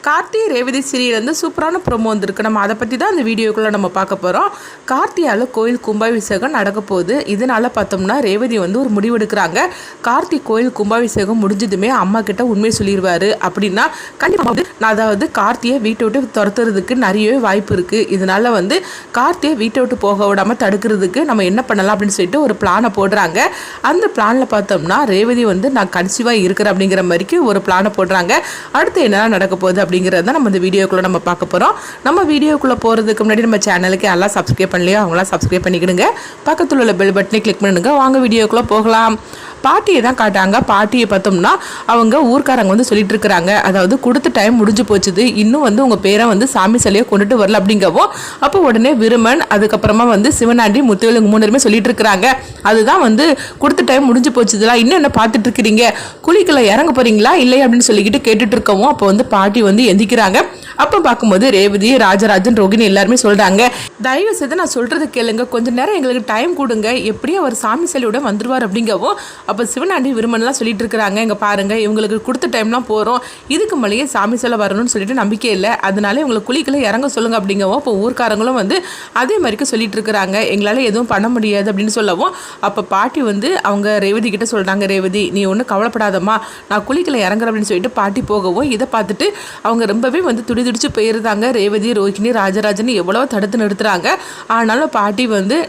Karthi Revathi serial சூப்பரான promo வந்திருக்கு. நம்ம அதை பற்றி தான் அந்த வீடியோக்குள்ளே நம்ம பார்க்க போகிறோம். கார்த்தியால் கோயில் கும்பாபிஷேகம் நடக்க போகுது. இதனால் பார்த்தோம்னா ரேவதி ஒரு முடிவெடுக்கிறாங்க. கார்த்தி கோயில் கும்பாபிஷேகம் முடிஞ்சதுமே அம்மா கிட்ட உண்மையை சொல்லிடுவார் அப்படின்னா கண்டிப்பாக அதாவது கார்த்தியை வீட்டை விட்டு துரத்துறதுக்கு நிறையவே வாய்ப்பு இருக்குது. இதனால் கார்த்தியை வீட்டை விட்டு போக விடாமல் தடுக்கிறதுக்கு நம்ம என்ன பண்ணலாம் அப்படின்னு சொல்லிட்டு ஒரு பிளானை போடுறாங்க. அந்த பிளானில் பார்த்தோம்னா ரேவதி நான் கன்சீவாக இருக்கிறேன் அப்படிங்கிற மாதிரிக்கு ஒரு பிளானை போடுறாங்க. அடுத்து என்னெல்லாம் நடக்க போகுது அப்படிங்கிறத நம்ம இந்த வீடியோக்குள்ளே நம்ம பார்க்க போகிறோம். நம்ம வீடியோக்குள்ளே போகிறதுக்கு முன்னாடி நம்ம சேனலுக்கு எல்லாம் சப்ஸ்கிரைப் பண்ணலையோ அவங்களாம் சப்ஸ்கிரைப் பண்ணிக்கிடுங்க. பக்கத்தில் உள்ள பெல் பட்டனை கிளிக் பண்ணுங்க. வாங்க வீடியோக்குள்ளே போகலாம். பாட்டியை தான் காட்டாங்க. பாட்டியை பார்த்தோம்னா அவங்க ஊர்க்காரங்க சொல்லிட்டு இருக்கிறாங்க, அதாவது கொடுத்த டைம் முடிஞ்சு போச்சுது, இன்னும் உங்கள் பேரை சாமி சிலையை கொண்டுட்டு வரல அப்படிங்கவும். அப்போ உடனே விருமன் அதுக்கப்புறமா சிவனாண்டி முத்துவேல் 3 பேருமே சொல்லிட்டு இருக்கிறாங்க, அதுதான் கொடுத்த டைம் முடிஞ்சு போச்சுதுல, இன்னும் என்ன பார்த்துட்டு இருக்கிறீங்க, குழிக்குள்ள இறங்க போறீங்களா இல்லை அப்படின்னு சொல்லிக்கிட்டு கேட்டுட்டு இருக்கவும். அப்போ பாட்டி எந்திக்கிறாங்க. அப்போ பார்க்கும்போது ரேவதி, ராஜராஜன், ரோகிணி எல்லாருமே சொல்றாங்க, தயவு செய்து நான் சொல்றது கேளுங்க, கொஞ்ச நேரம் எங்களுக்கு டைம் கொடுங்க, எப்படியும் அவர் சாமி சிலையோட வந்துருவார் அப்படிங்கவும். அப்போ சிவனாண்டி விருமன்லாம் சொல்லிட்டு இருக்கிறாங்க, இங்கே பாருங்க இவங்களுக்கு கொடுத்த டைம்லாம் போகிறோம், இதுக்கு மேலேயே சாமி சிலை வரணும்னு சொல்லிட்டு நம்பிக்கை இல்லை, அதனால இவங்களை குழிக்குள்ள இறங்க சொல்லுங்க அப்படிங்கவும். அப்போ ஊர்க்காரங்களும் அதே மாதிரிக்கு சொல்லிட்டு இருக்கிறாங்க, எங்களால் எதுவும் பண்ண முடியாது அப்படின்னு சொல்லவும். அப்போ பாட்டி அவங்க ரேவதி கிட்ட சொல்கிறாங்க, ரேவதி நீ ஒன்றும் கவலைப்படாதம்மா, நான் குழிக்குள்ள இறங்குறேன் அப்படின்னு சொல்லிட்டு பாட்டி போகவும். இதை பார்த்துட்டு அவங்க ரொம்பவே துடிச்சு போயிருந்தாங்க. ரேவதி, ரோஹிணி, ராஜராஜன் எவ்வளோ தடுத்து நிறுத்துறாங்க. ஆனாலும் பாட்டி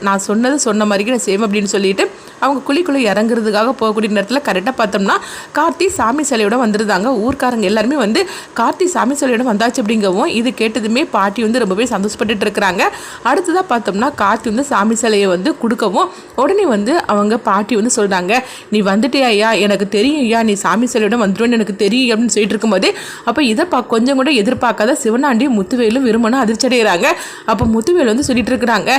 நான் சொன்ன மாதிரிக்கு நான் சேம் அப்படின்னு சொல்லிட்டு அவங்க குழிக்குள்ளே இறங்குறதுக்காக போகக்கூடிய நேரத்தில் கரெக்டாக பார்த்தோம்னா கார்த்தி சாமி சிலையோட வந்துருந்தாங்க. ஊர்க்காரங்க எல்லாருமே கார்த்தி சாமி சிலையோட வந்தாச்சு அப்படிங்கவும். இது கேட்டதுமே பாட்டி ரொம்பவே சந்தோஷப்பட்டுட்டு இருக்கிறாங்க. அடுத்ததாக பார்த்தோம்னா கார்த்தி சாமி சிலையை கொடுக்கவும் உடனே அவங்க பாட்டி சொல்கிறாங்க, நீ வந்துட்டியா ஐயா, எனக்கு தெரியும் ஐயா, நீ சாமி சிலையோட வந்துடுவேன்னு எனக்கு தெரியும் அப்படின்னு சொல்லிட்டு இருக்கும்போது அப்போ இதை கொஞ்சம் கூட எதிர்பார்க்காத சிவனாண்டி முத்துவேலும் விரும்பணும் அதிர்ச்சி அடைகிறாங்க. அப்போ முத்துவேல் சொல்லிட்டு இருக்கிறாங்க,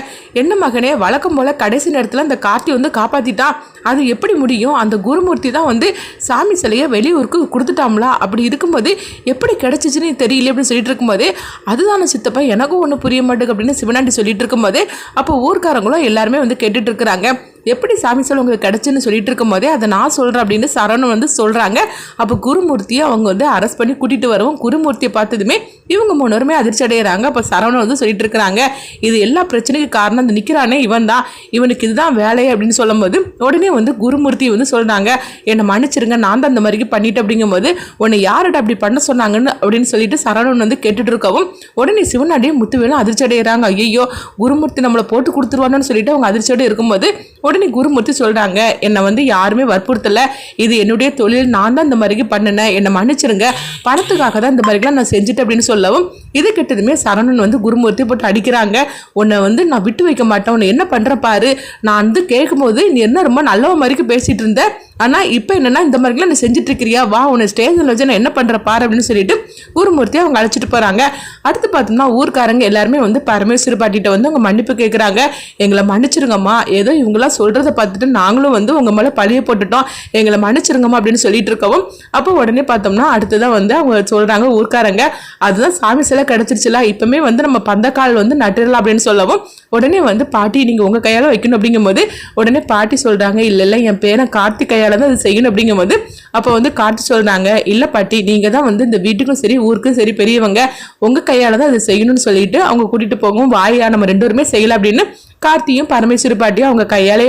என்ன மகனே, வழக்கம் போல கடைசி நேரத்தில் அந்த கார்த்தி காப்பாற்றிட்டா, அது எப்படி முடியும், அந்த குருமூர்த்தி தான் சாமி சிலையை வெளியூருக்கு கொடுத்துட்டாங்களா, அப்படி இருக்கும்போது எப்படி கிடைச்சிச்சுன்னு தெரியல அப்படின்னு சொல்லிட்டு இருக்கும்போது, அதுதானே சித்தப்பா எனக்கும் ஒன்றும் புரிய மாட்டேங்குது அப்படின்னு சிவனாண்டி சொல்லிட்டு இருக்கும்போது அப்போ ஊர்க்காரங்களும் எல்லாருமே கேட்டுட்டு இருக்கிறாங்க, எப்படி சாமி சிலை உங்களுக்கு கிடைச்சுன்னு சொல்லிட்டு இருக்கும் போதே அதை நான் சொல்கிறேன் அப்படின்னு சரணம் சொல்கிறாங்க. அப்போ குருமூர்த்தியை அவங்க அரெஸ்ட் பண்ணி கூட்டிகிட்டு வரவும் குருமூர்த்தியை பார்த்ததுமே இவங்க 3 பேருமே அதிர்ச்சி அடைகிறாங்க. அப்போ சரவணன் சொல்லிட்டு இருக்கிறாங்க, இது எல்லா பிரச்சனைக்கு காரணம் அந்த நிற்கிறானே இவன் தான், இவனுக்கு இதுதான் வேலையை அப்படின்னு சொல்லும்போது உடனே குருமூர்த்தி சொல்கிறாங்க, என்னை மன்னிச்சிருங்க, நான் தான் அந்த மாதிரிக்கு பண்ணிட்டு அப்படிங்கும்போது உன்னை யார்கிட்ட அப்படி பண்ண சொன்னாங்கன்னு அப்படின்னு சொல்லிட்டு சரவணன் கேட்டுட்டு இருக்கவும் உடனே சிவனாண்டியும் முத்துவேலும் அதிர்ச்சி அடைகிறாங்க, ஐயோ குருமூர்த்தி நம்மளை போட்டு கொடுத்துருவான்னு சொல்லிட்டு அவங்க அதிர்ச்சியோடு இருக்கும்போது உடனே குருமூர்த்தி சொல்கிறாங்க, என்னை யாருமே வற்புறுத்தலை, இது என்னுடைய தொழில், நான் தான் இந்த மாதிரிக்கு பண்ணினேன், என்னை மன்னிச்சிருங்க, பணத்துக்காக தான் இந்த மாதிரிலாம் நான் செஞ்சுட்டேன் அப்படின்னு சொல்லவும். இது கெட்டதுமே சரவணன் குருமூர்த்தி போட்டு அடிக்கிறாங்க, உன்னை நான் விட்டு வைக்க மாட்டேன், உன்னை என்ன பண்ணுற பாரு, நான் கேட்கும்போது நீ என்ன ரொம்ப நல்லவ மாதிரிக்கு பேசிகிட்டு இருந்த, ஆனால் இப்போ என்னென்னா இந்த மாதிரிலாம் நீ செஞ்சுட்டு இருக்கிறியா, வா உன்னை ஸ்டேஷனில் வச்சு நான் என்ன பண்ணுற பாரு அப்படின்னு சொல்லிட்டு குருமூர்த்தியை அவங்க அழைச்சிட்டு போகிறாங்க. அடுத்து பார்த்தோம்னா ஊர்க்காரங்க எல்லாருமே பரமேஸ்வரி பாட்டிகிட்ட அவங்க மன்னிப்பு கேட்குறாங்க, எங்களை மன்னிச்சிருங்கம்மா, ஏதோ இவங்களாம் சொல்கிறத பார்த்துட்டு நாங்களும் உங்கள் மேலே பழிய போட்டுட்டோம், எங்களை மன்னிச்சிருங்கம்மா அப்படின்னு சொல்லிட்டு இருக்கவும். அப்போ உடனே பார்த்தோம்னா அடுத்துதான் அவங்க சொல்கிறாங்க ஊர்க்காரங்க, அதுதான் சாமி சிலை கிடச்சிருச்சுல, இப்போமே நம்ம பந்தக்கால் நட்டுடலாம் அப்படின்னு சொல்லவும் உடனே பாட்டி நீங்கள் உங்கள் கையால் வைக்கணும் அப்படிங்கும்போது உடனே பாட்டி சொல்கிறாங்க, இல்லை என் பேரை கார்த்தி கையால் தான் அது செய்யணும் அப்படிங்கும்போது அப்போ கார்த்தி சொல்கிறாங்க, இல்லை பாட்டி நீங்கள் தான் இந்த வீட்டுக்கும் சரி ஊருக்கும் சரி பெரியவங்க, உங்கள் கையால் தான் அது செய்யணும்னு சொல்லிட்டு அவங்க கூட்டிகிட்டு போகவும், வாயா நம்ம 2 பேருமே செய்யலாம் அப்படின்னு கார்த்தியும் பரமேஸ்வரி பாட்டியும் அவங்க கையாலே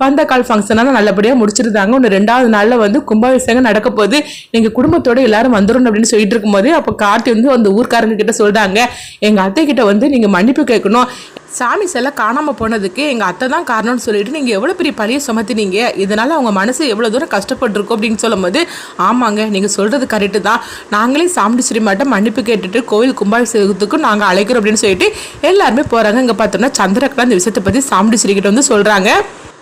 பந்தக்கால் ஃபங்க்ஷனால நல்லபடியாக முடிச்சிருந்தாங்க. ஒன்று 2வது நாளில் கும்பாபிஷேகம் நடக்க போது, நீங்கள் குடும்பத்தோடு எல்லாரும் வந்துடும் அப்படின்னு சொல்லிட்டு இருக்கும்போது அப்போ கார்த்தி அந்த ஊர்க்காரங்க கிட்ட சொல்கிறாங்க, எங்கள் அத்தை கிட்ட நீங்கள் மன்னிப்பு கேட்கணும், சாமி சிலை காணாமல் போனதுக்கு எங்கள் அத்தை தான் காரணம்னு சொல்லிட்டு நீங்கள் எவ்வளோ பெரிய பழியை சுமத்தினீங்க, இதனால் அவங்க மனசு எவ்வளோ தூரம் கஷ்டப்பட்டுருக்கோம் அப்படின்னு சொல்லும்போது, ஆமாங்க நீங்கள் சொல்கிறது கரெக்டு தான், நாங்களே சாமுண்டீஸ்வரி மாட்ட மன்னிப்பு கேட்டுட்டு கோவில் கும்பாபிஷேகத்துக்கு நாங்கள் அழைக்கிறோம் அப்படின்னு சொல்லிட்டு எல்லாருமே போகிறாங்க. இங்கே பார்த்தோம்னா சந்திரக்கலா இந்த விஷயத்தை பற்றி சாமுண்டீஸ்வரி கிட்ட சொல்கிறாங்க.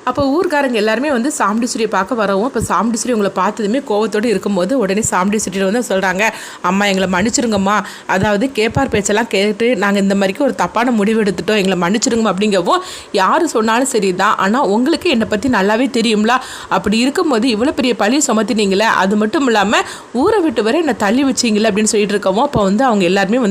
அப்போ ஊர்க்காரங்க எல்லாருமே சாமுண்டீஸ்வரியை பார்க்க வரவும் இப்போ சாமுண்டீஸ்வரி உங்களை பார்த்ததுமே கோவத்தோடு இருக்கும்போது உடனே சாமுண்டீஸ்வரியை சொல்கிறாங்க, அம்மா எங்களை மன்னிச்சிருங்கம்மா, அதாவது கேட்பார் பேச்செல்லாம் கேட்டு நாங்கள் இந்த மாதிரிக்கு ஒரு தப்பான முடிவு எடுத்துட்டோம், எங்களை மன்னிச்சிருங்கம்மா அப்படிங்கவும். யார் சொன்னாலும் சரி தான், ஆனால் உங்களுக்கு என்னை பற்றி நல்லாவே தெரியும்ல, அப்படி இருக்கும்போது இவ்வளோ பெரிய பழியை சுமத்தினீங்களே, அது மட்டும் இல்லாமல் ஊரை விட்டு வரை என்னை தள்ளி வச்சிங்களே அப்படின்னு சொல்லிட்டு இருக்கவும். அப்போ அவங்க எல்லாருமே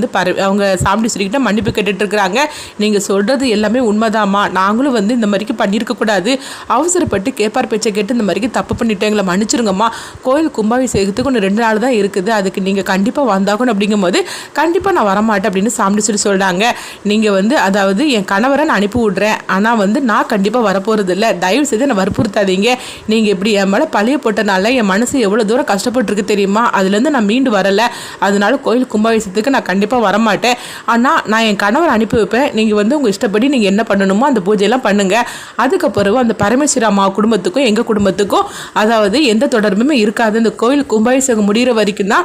அவங்க சாமுண்டீஸ்வரிக்கிட்ட மன்னிப்பு கேட்டுட்டு இருக்கிறாங்க, நீங்கள் சொல்கிறது எல்லாமே உண்மைதாம்மா, நாங்களும் இந்த மாதிரிக்கு பண்ணியிருக்கக்கூடாது, அவசரப்பட்டு கேப்பார் பேச்சை கேட்டு இந்த மாதிரி தப்பு பண்ணிட்டேங்களை மன்னிச்சிருங்கம்மா, கோயில் கும்பாபிஷேகத்துக்கு ஒன்று 2 நாள் தான் இருக்குது, அதுக்கு நீங்கள் கண்டிப்பாக வந்தாகணும் அப்படிங்கும்போது கண்டிப்பாக நான் வரமாட்டேன் அப்படின்னு சாமுண்டீஸ்வரி சொல்கிறாங்க. நீங்கள் வந்து அதாவது என் கணவரை நான் அனுப்பி விட்றேன், ஆனால் வந்து நான் கண்டிப்பாக வரப்போகிறது இல்லை, தயவு செய்து என்னை வற்புறுத்தாதீங்க. நீங்கள் இப்படி என் மேலே பழிய போட்டனால என் மனசு எவ்வளோ தூரம் கஷ்டப்பட்டுருக்கு தெரியுமா, அதுலேருந்து நான் மீண்டு வரலை, அதனால கோயில் கும்பாபிஷேகத்துக்கு நான் கண்டிப்பாக வரமாட்டேன். ஆனால் நான் என் கணவரை அனுப்பி வைப்பேன், நீங்கள் வந்து உங்கள் இஷ்டப்படி நீங்கள் என்ன பண்ணணுமோ அந்த பூஜையெல்லாம் பண்ணுங்கள். அதுக்கப்புறம் அந்த பரமேஸ்வரி அம்மா குடும்பத்துக்கும் எங்கள் குடும்பத்துக்கும் அதாவது எந்த தொடர்புமே இருக்காது. இந்த கோயில் கும்பாபிஷேகம் முடிகிற வரைக்கும் தான்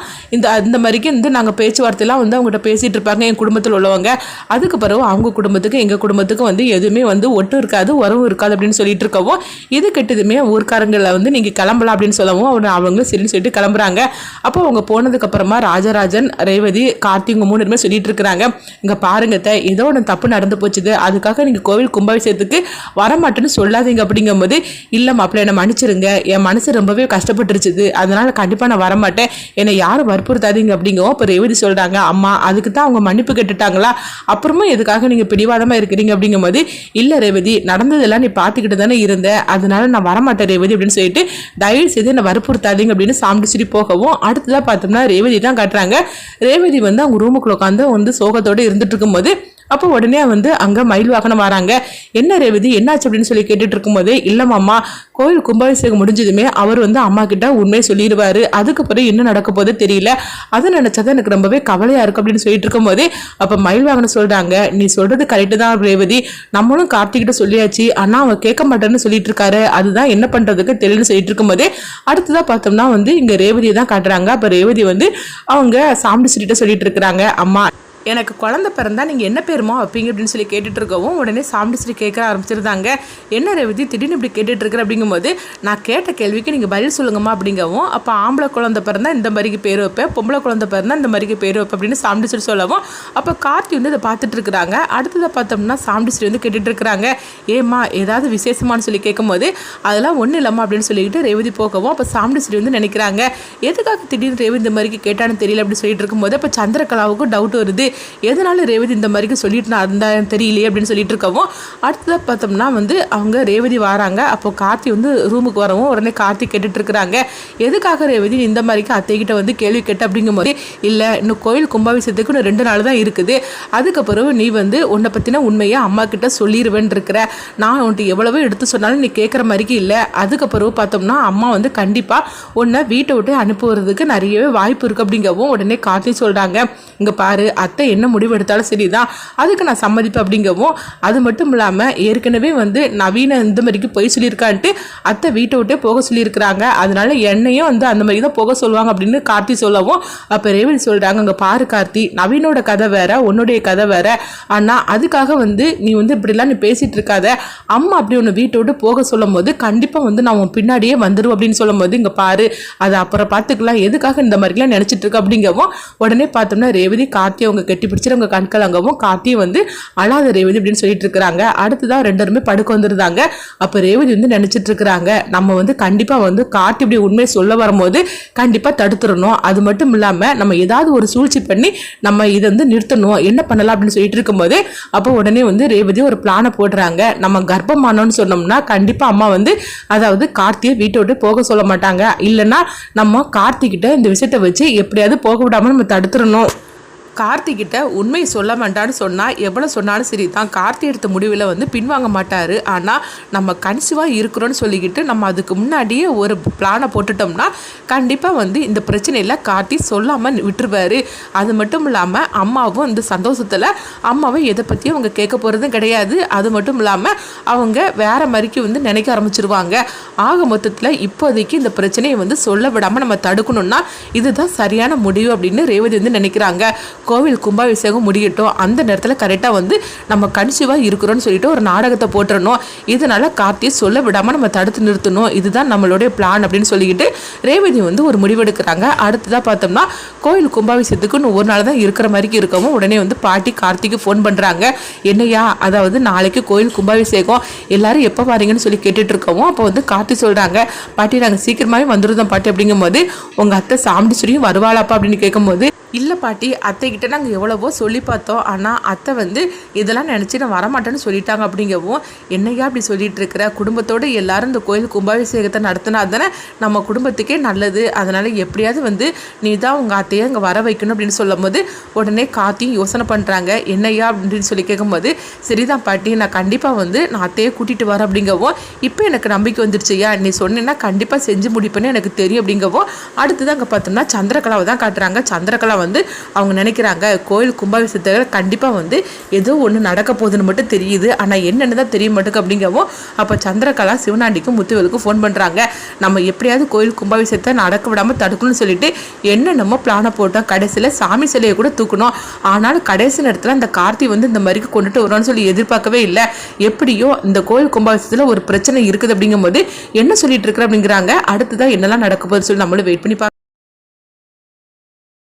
இந்த மாதிரிக்கு வந்து நாங்கள் பேச்சுவார்த்தையெல்லாம் வந்து அவங்ககிட்ட பேசிகிட்டு இருப்பாங்க என் குடும்பத்தில் உள்ளவங்க. அதுக்கு பிறகு அவங்க குடும்பத்துக்கு எங்கள் குடும்பத்துக்கும் வந்து எதுவுமே வந்து ஒட்டும் இருக்காது, உறவும் இருக்காது அப்படின்னு சொல்லிட்டு இருக்கவும், இது கெட்டதுமே ஊர்க்காரங்களை வந்து நீங்கள் கிளம்பலாம் அப்படின்னு சொல்லவும் அவங்களும் சரின்னு சொல்லிட்டு கிளம்புறாங்க. அப்போ அவங்க போனதுக்கப்புறமா ராஜராஜன், ரேவதி, கார்த்தி இவங்க 3 பேருமே சொல்லிட்டு இருக்கிறாங்க, இங்கே பாருங்க ஏதோ ஒன்று தப்பு நடந்து போச்சுது, அதுக்காக நீங்கள் கோவில் கும்பாபிஷேகத்துக்கு வரமாட்டேன்னு சொல்லாதீங்க அப்படிங்கும்போது, இல்லை மாப்பிள்ளை என்னை மன்னிச்சிருங்க, என் மனசு ரொம்பவே கஷ்டப்பட்டுருச்சுது, அதனால் கண்டிப்பாக நான் வரமாட்டேன், என்னை யாரும் வற்புறுத்தாதீங்க அப்படிங்கவும். இப்போ ரேவதி சொல்கிறாங்க, அம்மா அதுக்கு தான் அவங்க மன்னிப்பு கேட்டுட்டாங்களா, அப்புறமா எதுக்காக நீங்கள் பிடிவாதமாக இருக்கிறீங்க அப்படிங்கும்போது, இல்லை ரேவதி நடந்ததெல்லாம் நீ பார்த்துக்கிட்டு தானே இருந்த, அதனால நான் வரமாட்டேன் ரேவதி அப்படின்னு சொல்லிட்டு தயவு செய்து என்னை வற்புறுத்தாதீங்க அப்படின்னு சாமுண்டீஸ்வரி போகவும், அடுத்ததாக பார்த்தோம்னா ரேவதி தான் காட்டுறாங்க. ரேவதி வந்து அவங்க ரூமுக்குள்ள உட்காந்து சோகத்தோடு இருந்துட்டு இருக்கும்போது அப்போ உடனே வந்து அங்கே மயில் வாகனம் வராங்க. என்ன ரேவதி என்னாச்சு அப்படின்னு சொல்லி கேட்டுட்டு இருக்கும்போது, இல்லம்மா கோயில் கும்பாபிஷேகம் முடிஞ்சதுமே அவர் வந்து அம்மா கிட்ட உண்மையை சொல்லிடுவாரு, அதுக்கப்புறம் என்ன நடக்க போது தெரியல, அதை நினைச்சதான் எனக்கு ரொம்பவே கவலையா இருக்கு அப்படின்னு சொல்லிட்டு இருக்கும்போதே அப்போ மயில் வாகனம் சொல்றாங்க, நீ சொல்றது கரெக்டு தான் ரேவதி, நம்மளும் கார்த்திகிட்ட சொல்லியாச்சு, ஆனா அவன் கேட்க மாட்டேன்னு சொல்லிட்டு இருக்காரு, அதுதான் என்ன பண்றதுக்கு தெரியலன்னு சொல்லிட்டு இருக்கும்போதே அடுத்ததா பார்த்தோம்னா வந்து இங்க ரேவதியை தான் காட்டுறாங்க. அப்போ ரேவதி வந்து அவங்க சாமுண்டீஸ்வரிட்ட சொல்லிட்டு இருக்கிறாங்க, அம்மா எனக்கு குழந்தை பிறந்தா நீங்கள் என்ன பேருமா வைப்பீங்க அப்படின்னு சொல்லி கேட்டுட்டு இருக்கவும் உடனே சாமுண்டீஸ்வரி கேட்க ஆரம்பிச்சிருந்தாங்க. என்ன ரேவதி திடீர்னு இப்படி கேட்டுட்டு இருக்கிற அப்படிங்கும்போது, நான் கேட்ட கேள்விக்கு நீங்கள் பதில் சொல்லுங்கம்மா அப்படிங்கவும், அப்போ ஆம்பளை குழந்தை பிறந்தா இந்த மாதிரிக்கு பேர் வைப்பேன், பொம்பளை குழந்தை பிறந்தா இந்த மாதிரிக்கு பேர் வைப்பேன் அப்படின்னு சாமுண்டீஸ்வரி சொல்லவும், அப்போ கார்த்தி வந்து இதை பார்த்துட்டு இருக்கிறாங்க. அடுத்ததை பார்த்தோம்னா சாமுண்டீஸ்வரி வந்து கேட்டுட்டு இருக்கிறாங்க, ஏம்மா ஏதாவது விசேஷமானு சொல்லி கேட்கும்போது, அதெல்லாம் ஒன்றும் இல்லைம்மா அப்படின்னு சொல்லிட்டு ரேவதி போகவும், அப்போ சாமுண்டீஸ்வரி வந்து நினைக்கிறாங்க, எதுக்காக திடீர்னு ரேவதி இந்த மாதிரிக்கு கேட்டான்னு தெரியல அப்படின்னு சொல்லிட்டு இருக்கும்போது, அப்போ சந்திரகலாவுக்கும் டவுட் வருது, எதனால ரேவதி இந்த மாதிரி சொல்லிட்டு நான் இருந்தா தெரியலையே அப்படின்னு சொல்லிட்டு இருக்கவும், அடுத்ததாக பார்த்தோம்னா வந்து அவங்க ரேவதி வராங்க. அப்போ கார்த்தி வந்து ரூமுக்கு வரவும் உடனே கார்த்தி கேட்டுட்டு இருக்கிறாங்க, எதுக்காக ரேவதி இந்த மாதிரிக்கு அத்தைக்கிட்ட வந்து கேள்வி கேட்ட அப்படிங்கும்போது, இல்லை இன்னும் கோயில் கும்பாபிஷேகத்துக்கு இன்னும் 2 நாள் தான் இருக்குது, அதுக்கப்புறம் நீ வந்து உன்னை பற்றின உண்மையை அம்மா கிட்ட சொல்லிடுவேன் இருக்கிற, நான் உன்ட்டு எவ்வளவோ எடுத்து சொன்னாலும் நீ கேட்குற மாதிரிக்கு இல்லை, அதுக்கப்புறம் பார்த்தோம்னா அம்மா வந்து கண்டிப்பாக உன்னை வீட்டை விட்டு அனுப்புவதுக்கு நிறையவே வாய்ப்பு இருக்குது அப்படிங்கவும் உடனே கார்த்தி சொல்கிறாங்க, இங்கே பாரு அத்தை என்ன முடிவு எடுத்தாலும் சரிதான், அதுக்கு நான் சம்மதிப்பேன் அப்படிங்கவும், அது மட்டும் இல்லாமல் ஏற்கனவே வந்து நவீன இந்த மாதிரிக்கு போய் சொல்லியிருக்கான்ட்டு அத்தை வீட்டை விட்டே போக சொல்லியிருக்கிறாங்க, அதனால என்னையும் வந்து அந்த மாதிரி தான் போக சொல்லுவாங்க அப்படின்னு கார்த்தி சொல்லவும், அப்போ ரேவதி சொல்கிறாங்க, அங்கே பாரு கார்த்தி, நவீனோட கதை வேற உன்னுடைய கதை வேற, ஆனால் அதுக்காக வந்து நீ வந்து இப்படிலாம் நீ பேசிகிட்டு இருக்காத, அம்மா அப்படி ஒன்று வீட்டை விட்டு போக சொல்லும் போது கண்டிப்பாக வந்து நான் உன் பின்னாடியே வந்துடும் அப்படின்னு சொல்லும் போது, இங்கே பாரு அதை அப்புறம் பார்த்துக்கலாம், எதுக்காக இந்த மாதிரிலாம் நினச்சிட்டு இருக்க அப்படிங்கவும், உடனே பார்த்தோம்னா ரேவதி கார்த்தி அவங்க கட்டி பிடிச்சிருவங்க கண்கலங்கவும், கார்த்தி வந்து அழாத ரேவதி அப்படின்னு சொல்லிட்டு இருக்கிறாங்க. அடுத்துதான் 2 பேருமே படுக்க வந்துருந்தாங்க. அப்போ ரேவதி வந்து நினைச்சிட்டு இருக்கிறாங்க, நம்ம வந்து கண்டிப்பா வந்து கார்த்தி இப்படி உண்மையை சொல்ல வரும்போது கண்டிப்பா தடுத்துடணும், அது மட்டும் இல்லாம நம்ம ஏதாவது ஒரு சூழ்ச்சி பண்ணி நம்ம இதை வந்து நிறுத்தணும், என்ன பண்ணலாம் அப்படின்னு சொல்லிட்டு இருக்கும்போது அப்போ உடனே வந்து ரேவதி ஒரு பிளானை போடுறாங்க, நம்ம கர்ப்பமானோன்னு சொன்னோம்னா கண்டிப்பா அம்மா வந்து அதாவது கார்த்தியை வீட்டை விட்டு போக சொல்ல மாட்டாங்க, இல்லைன்னா நம்ம கார்த்திகிட்ட இந்த விஷயத்தை வச்சு எப்படியாவது போக விடாம நம்ம தடுத்துடணும், கார்த்திகிட்ட உண்மை சொல்ல வேண்டான்னு சொன்னால் எவ்வளோ சொன்னாலும் சரி தான், கார்த்தி எடுத்த முடிவில் வந்து பின்வாங்க மாட்டார், ஆனால் நம்ம கன்சீவாக இருக்கிறோன்னு சொல்லிக்கிட்டு நம்ம அதுக்கு முன்னாடியே ஒரு பிளானை போட்டுட்டோம்னா கண்டிப்பாக வந்து இந்த பிரச்சனையில் கார்த்தி சொல்லாமல் விட்டுருவார், அது மட்டும் இல்லாமல் அம்மாவும் இந்த சந்தோஷத்தில் அம்மாவை எதை பற்றியும் அவங்க கேட்க போகிறதும் கிடையாது, அது மட்டும் இல்லாமல் அவங்க வேற மாதிரிக்கு வந்து நினைக்க ஆரம்பிச்சிருவாங்க, ஆக மொத்தத்தில் இப்போதைக்கு இந்த பிரச்சனையை வந்து சொல்ல விடாமல் நம்ம தடுக்கணும்னா இதுதான் சரியான முடிவு அப்படின்னு ரேவதி வந்து நினைக்கிறாங்க. கோவில் கும்பாபிஷேகம் முடியட்டும், அந்த நேரத்தில் கரெக்டாக வந்து நம்ம கன்சீவாக இருக்கிறோன்னு சொல்லிட்டு ஒரு நாடகத்தை போட்டுறணும், இதனால கார்த்தியை சொல்ல விடாமல் நம்ம தடுத்து நிறுத்தணும், இதுதான் நம்மளுடைய பிளான் அப்படின்னு சொல்லிக்கிட்டு ரேவதி வந்து ஒரு முடிவெடுக்கிறாங்க. அடுத்ததாக பார்த்தோம்னா கோவில் கும்பாபிஷேகத்துக்கு இன்னும் 1 நாள் தான் இருக்கிற மாதிரி இருக்கவும் உடனே வந்து பாட்டி கார்த்திக்கு ஃபோன் பண்ணுறாங்க, என்னையா அதாவது நாளைக்கு கோயில் கும்பாபிஷேகம் எல்லாரும் எப்போ வரீங்கன்னு சொல்லி கேட்டுட்டு இருக்கவும், அப்போ வந்து கார்த்தி சொல்கிறாங்க, பாட்டி நாங்கள் சீக்கிரமாகவே வந்துருந்தோம் பாட்டி அப்படிங்கும்போது, உங்கள் அத்தை சாமுண்டீஸ்வரியும் வருவாளாப்பா அப்படின்னு கேட்கும்போது, இல்லை பாட்டி, அத்தைக்கிட்ட நாங்கள் எவ்வளவோ சொல்லி பார்த்தோம். ஆனால் அத்தை வந்து இதெல்லாம் நினச்சி நான் வரமாட்டேன்னு சொல்லிட்டாங்க அப்படிங்கவும், என்னையா அப்படி சொல்லிட்டு இருக்கிற, குடும்பத்தோடு எல்லாரும் இந்த கோயில் கும்பாபிஷேகத்தை நடத்தினா தானே நம்ம குடும்பத்துக்கே நல்லது. அதனால் எப்படியாவது வந்து நீ தான் உங்கள் அத்தையை இங்கே வர வைக்கணும் அப்படின்னு சொல்லும் போது உடனே கார்த்தியும் யோசனை பண்ணுறாங்க. என்னையா அப்படின்னு சொல்லி கேட்கும்போது, சரிதான் பாட்டி, நான் கண்டிப்பாக வந்து நான் அத்தையை கூட்டிகிட்டு வரேன் அப்படிங்கவும், இப்போ எனக்கு நம்பிக்கை வந்துடுச்சுயா, நீ சொன்னேன்னா கண்டிப்பாக செஞ்சு முடிப்பேன்னு எனக்கு தெரியும் அப்படிங்கவும். அடுத்தது அங்கே பார்த்தோம்னா சந்திரகலாவை தான் காட்டுறாங்க. சந்திரகலா வந்து அவங்க நினைக்கிறாங்க கோயில் கும்பாபிஷேகத்தில் கண்டிப்பாக வந்து ஏதோ ஒன்று நடக்க போகுதுன்னு மட்டும் தெரியுது, ஆனால் என்னென்னு தான் தெரிய மாட்டேங்க அப்படிங்கவும். அப்போ சந்திரகலா சிவனாண்டிக்கும் முத்துவேலுக்கும் ஃபோன் பண்ணுறாங்க. நம்ம எப்படியாவது கோயில் கும்பாபிஷேகத்தை நடக்க விடாமல் தடுக்கணும்னு சொல்லிட்டு என்னென்னமோ பிளானை போட்டோம். கடைசியில் சாமி சிலையை கூட தூக்கணும். ஆனாலும் கடைசி நேரத்தில் அந்த கார்த்தி வந்து இந்த மாதிரிக்கு கொண்டுட்டு வருவான்னு சொல்லி எதிர்பார்க்கவே இல்லை. எப்படியோ இந்த கோயில் கும்பாபிஷேகத்தில் ஒரு பிரச்சனை இருக்குது அப்படிங்கும்போது என்ன சொல்லிட்டு இருக்கிற அப்படிங்கிறாங்க. அடுத்ததான் என்னெல்லாம் நடக்க போகுதுன்னு சொல்லி நம்மளும் வெயிட் பண்ணி